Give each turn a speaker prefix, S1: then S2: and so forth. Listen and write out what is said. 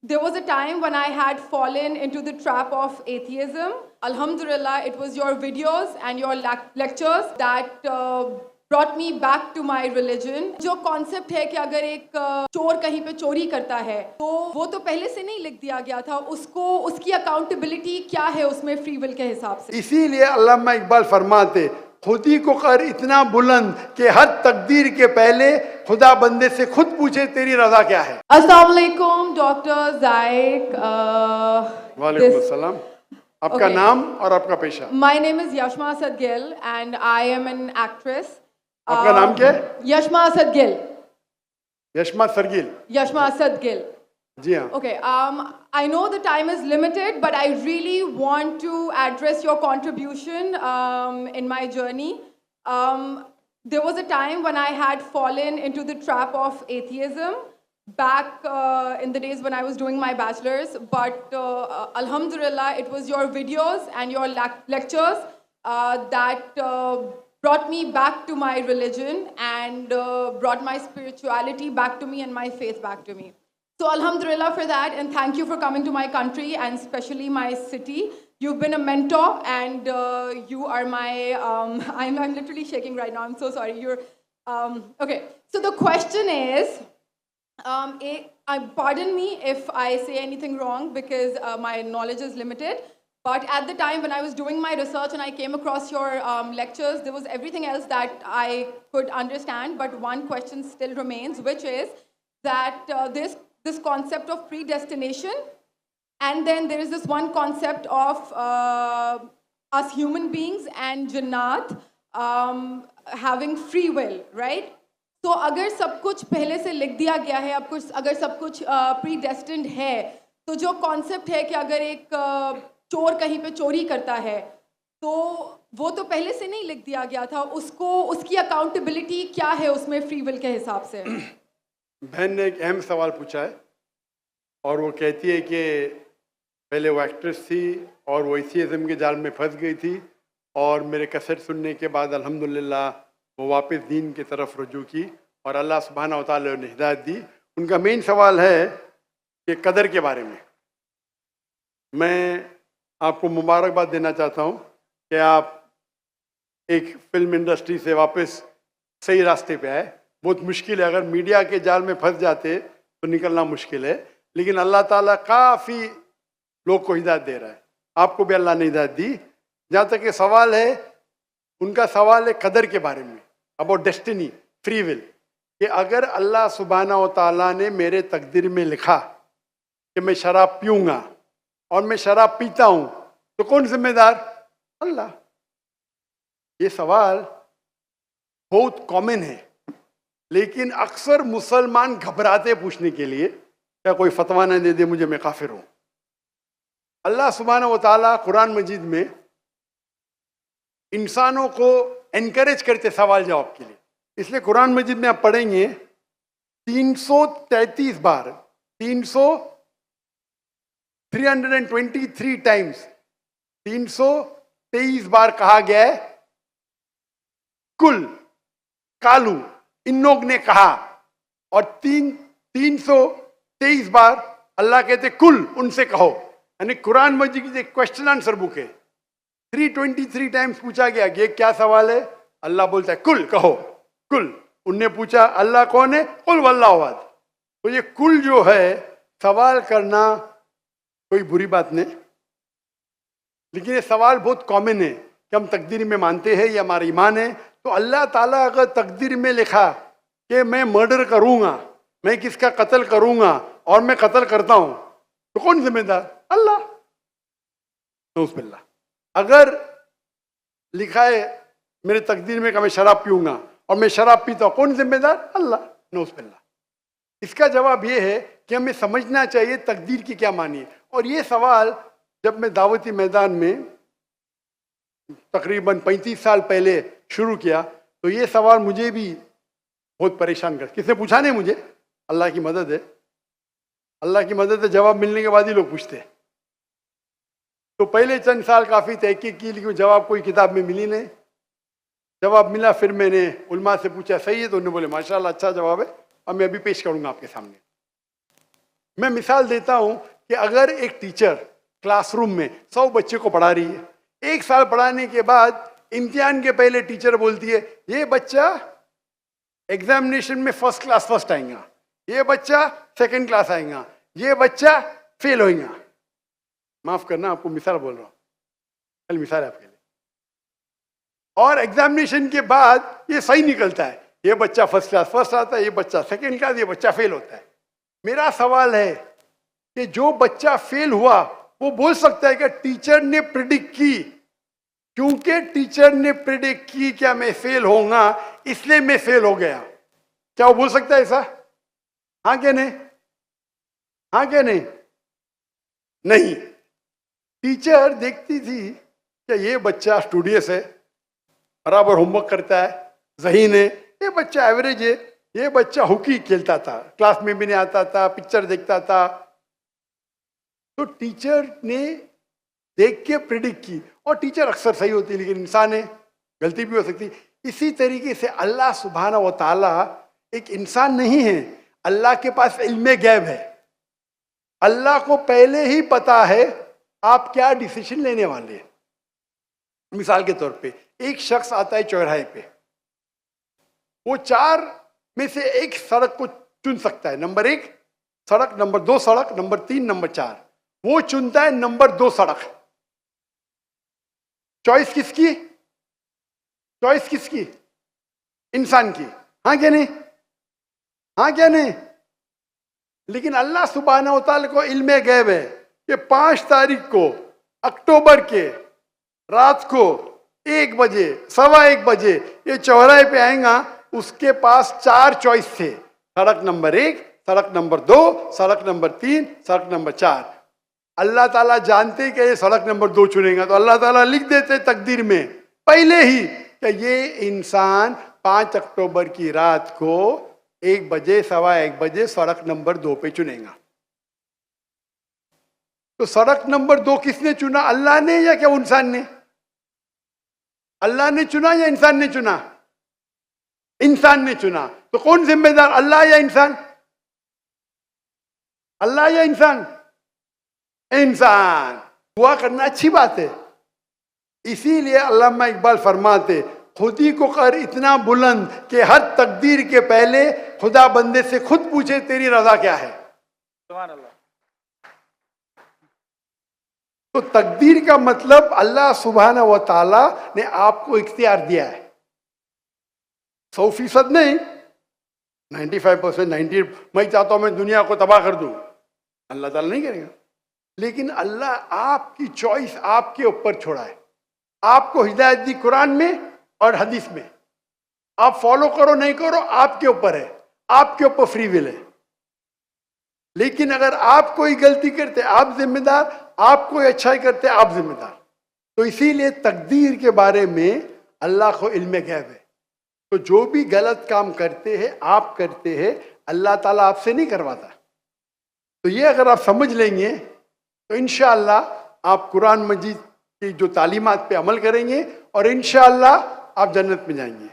S1: There was a time when I had fallen into the trap of atheism. Alhamdulillah, it was your videos and your lectures that brought me back to my religion. जो concept है कि अगर एक चोर कहीं पे चोरी करता है तो वो तो पहले से नहीं लिख दिया गया था, उसको उसकी accountability क्या है उसमें free will के हिसाब से.
S2: इसीलिए अल्लामा इकबाल फरमाते खुदी को कर इतना बुलंद कि हर तकदीर के पहले खुदा बंदे से खुद पूछे तेरी रजा क्या है.
S1: अस्सलाम वालेकुम डॉक्टर जायक.
S2: वालेकुम अस्सलाम. आपका नाम और आपका पेशा.
S1: My name is Yashma Asad Gill and I am an actress.
S2: आपका नाम क्या है?
S1: Yashma Asad Gill.
S2: Yashma सरगिल.
S1: Yashma Asad Gill.
S2: जी हाँ.
S1: Okay, I know the time is limited, but I really want to address your contribution in my journey. There was a time when I had fallen into the trap of atheism back in the days when I was doing my bachelor's, but Alhamdulillah, it was your videos and your lectures that brought me back to my religion and brought my spirituality back to me and my faith back to me. So Alhamdulillah for that, and thank you for coming to my country and especially my city. You've been a mentor and you are my, I'm literally shaking right now, I'm so sorry. You're, okay, so the question is, pardon me if I say anything wrong because my knowledge is limited, but at the time when I was doing my research and I came across your lectures, there was everything else that I could understand, but one question still remains, which is that this concept of predestination, and then there is this one concept of us human beings and Jannat having free will, right? तो अगर सब कुछ पहले से लिख दिया गया है, अब कुछ अगर सब कुछ predestined है, तो जो concept है कि अगर एक चोर कहीं पे चोरी करता है, तो वो तो पहले से नहीं लिख दिया गया था, उसको उसकी accountability क्या है उसमें free will के हिसाब से?
S2: बहन ने एक अहम सवाल पूछा है और वो कहती है कि पहले वो एक्ट्रेस थी और वो एथियज़म के जाल में फंस गई थी और मेरे कैसेट सुनने के बाद अल्हम्दुलिल्लाह वो वापस दीन की तरफ रुजू की और अल्लाह सुब्हानहू व तआला ने हिदायत दी. उनका मेन सवाल है कि कदर के बारे में. मैं आपको मुबारकबाद देना चाहता हूँ कि आप एक फिल्म इंडस्ट्री से वापस सही रास्ते पे आए. बहुत मुश्किल है, अगर मीडिया के जाल में फंस जाते तो निकलना मुश्किल है, लेकिन अल्लाह ताला काफ़ी लोग को हिदायत दे रहा है. आपको भी अल्लाह ने हिदायत दी. जहाँ तक ये सवाल है, उनका सवाल है कदर के बारे में, अबाउट डेस्टिनी, फ्री विल, कि अगर अल्लाह सुब्हानहू व तआला ने मेरे तकदीर में लिखा कि मैं शराब पीऊँगा और मैं शराब पीता हूँ, तो कौन जिम्मेदार? अल्लाह. ये सवाल बहुत कॉमन है, लेकिन अक्सर मुसलमान घबराते पूछने के लिए, क्या कोई फतवा न दे दे मुझे, मैं काफिर हूँ. अल्लाह सुब्हानहू व तआला कुरान मजीद में इंसानों को एनकरेज करते सवाल जवाब के लिए. इसलिए कुरान मजीद में आप पढ़ेंगे 333 बार, 323 टाइम्स, 323 बार कहा गया है कुल, कालू, इन लोग ने कहा, और 323 बार अल्लाह कहते कुल, उनसे कहो. यानी कुरान मजीद की एक क्वेश्चन आंसर बुक है. 323 टाइम्स पूछा गया कि क्या सवाल है, अल्लाह बोलता है कुल, कहो कुल. उनने पूछा अल्लाह कौन है, कुल वल्लाहु अहद. तो ये कुल जो है, सवाल करना कोई बुरी बात नहीं, लेकिन ये सवाल बहुत कॉमन है कि हम तकदीर में मानते हैं, ये हमारा ईमान है. तो अल्लाह ताला अगर तकदीर में लिखा कि मैं मर्डर करूंगा, मैं किसका कत्ल करूंगा और मैं कत्ल करता हूं, तो कौन जिम्मेदार? अल्लाह. नऊज़ुबिल्लाह. अगर लिखा है मेरे तकदीर में कि मैं शराब पीऊंगा और मैं शराब पीता हूं, कौन जिम्मेदार? अल्लाह. नऊज़ुबिल्लाह. इसका जवाब ये है कि हमें समझना चाहिए तकदीर की क्या मानी है. और ये सवाल जब मैं दावती मैदान में तकरीबन 35 साल पहले शुरू किया, तो ये सवाल मुझे भी बहुत परेशान कर. किसने पूछा नहीं मुझे, अल्लाह की मदद है, अल्लाह की मदद है, जवाब मिलने के बाद ही लोग पूछते हैं. तो पहले चंद साल काफ़ी तहकीक की, लेकिन जवाब कोई किताब में मिली नहीं. जवाब मिला, फिर मैंने उलमा से पूछा सही है, तो उन्होंने बोले माशाल्लाह अच्छा जवाब है, अब मैं अभी पेश करूंगा आपके सामने. मैं मिसाल देता हूं कि अगर एक टीचर क्लासरूम में 100 बच्चे को पढ़ा रही है, 1 साल पढ़ाने के बाद इम्तिहान के पहले टीचर बोलती है ये बच्चा एग्जामिनेशन में फर्स्ट क्लास फर्स्ट आएगा, ये बच्चा सेकंड क्लास आएगा, ये बच्चा फेल होएगा। माफ करना, आपको मिसाल बोल रहा हूं, कल मिसाल है आपके लिए। और एग्जामिनेशन के बाद ये सही निकलता है, ये बच्चा फर्स्ट क्लास फर्स्ट आता है, ये बच्चा सेकंड क्लास, ये बच्चा फेल होता है। मेरा सवाल है कि जो बच्चा फेल हुआ वो बोल सकता है कि टीचर ने प्रिडिक्ट की, क्योंकि टीचर ने प्रिडिक्ट की क्या मैं फेल होऊंगा इसलिए मैं फेल हो गया। क्या वो बोल सकता है ऐसा? हाँ क्या नहीं? हाँ क्या नहीं? नहीं। टीचर देखती थी कि ये बच्चा स्टूडियस है, बराबर होमवर्क करता है, ज़हीन है, ये बच्चा एवरेज है, ये बच्चा हॉकी खेलता था, क्लास में भी नहीं आता था, पिक्चर देखता था। तो टीचर ने देख के प्रिडिक्ट की, और टीचर अक्सर सही होती है, लेकिन इंसान है, गलती भी हो सकती। इसी तरीके से अल्लाह सुब्हाना व ताला एक इंसान नहीं है, अल्लाह के पास इल्मे गैब है। अल्लाह को पहले ही पता है आप क्या डिसीजन लेने वाले हैं। मिसाल के तौर पे एक शख्स आता है चौराहे पे, वो 4 में से एक सड़क को चुन सकता है, नंबर 1 सड़क, नंबर 2 सड़क, नंबर 3, नंबर 4। वो चुनता है नंबर 2 सड़क। चॉइस किसकी? चॉइस किसकी? इंसान की। हाँ क्या नहीं? हाँ क्या नहीं? लेकिन अल्लाह सुब्हानहू व तआला को इल्मे गैब है कि 5 तारीख को अक्टूबर के रात को 1 बजे, 1:15 बजे ये चौराहे पे आएगा। उसके पास 4 चॉइस थे, सड़क नंबर 1, सड़क नंबर 2, सड़क नंबर 3, सड़क नंबर 4। अल्लाह ताला जानते कि ये सड़क नंबर 2 चुनेगा, तो अल्लाह ताला लिख देते तकदीर में पहले ही कि ये इंसान 5 अक्टूबर की रात को 1 बजे, 1:15 बजे सड़क नंबर 2 पे चुनेगा। तो सड़क नंबर 2 किसने चुना? अल्लाह ने या क्या इंसान ने? अल्लाह ने चुना या इंसान ने चुना? इंसान ने चुना। तो कौन जिम्मेदार, अल्लाह या इंसान? अल्लाह या इंसान? इंसान। दुआ करना अच्छी बात है, इसीलिए अल्लामा इकबाल फरमाते खुदी को कर इतना बुलंद कि हर तकदीर के पहले खुदा बंदे से खुद पूछे तेरी रजा क्या है। सुभान अल्लाह। तो तकदीर का मतलब अल्लाह सुब्हानहू व तआला ने आपको इख्तियार दिया है, 100% नहीं, 95%, 90। मैं चाहता हूं मैं दुनिया को तबाह कर दूं, अल्लाह ताला नहीं करेगा। लेकिन अल्लाह आपकी चॉइस आपके ऊपर छोड़ा है। आपको हिदायत दी कुरान में और हदीस में, आप फॉलो करो नहीं करो आपके ऊपर है, आपके ऊपर फ्री विल है। लेकिन अगर आप कोई गलती करते आप जिम्मेदार, आप कोई अच्छाई करते आप जिम्मेदार। तो इसीलिए तकदीर के बारे में अल्लाह को इल्मे गैब है। तो जो भी गलत काम करते हैं आप करते हैं, अल्लाह ताला आपसे नहीं करवाता। तो ये अगर आप समझ लेंगे तो इंशाअल्लाह आप कुरान मजीद की जो तालीमात पे अमल करेंगे और इंशाअल्लाह आप जन्नत में जाएंगे।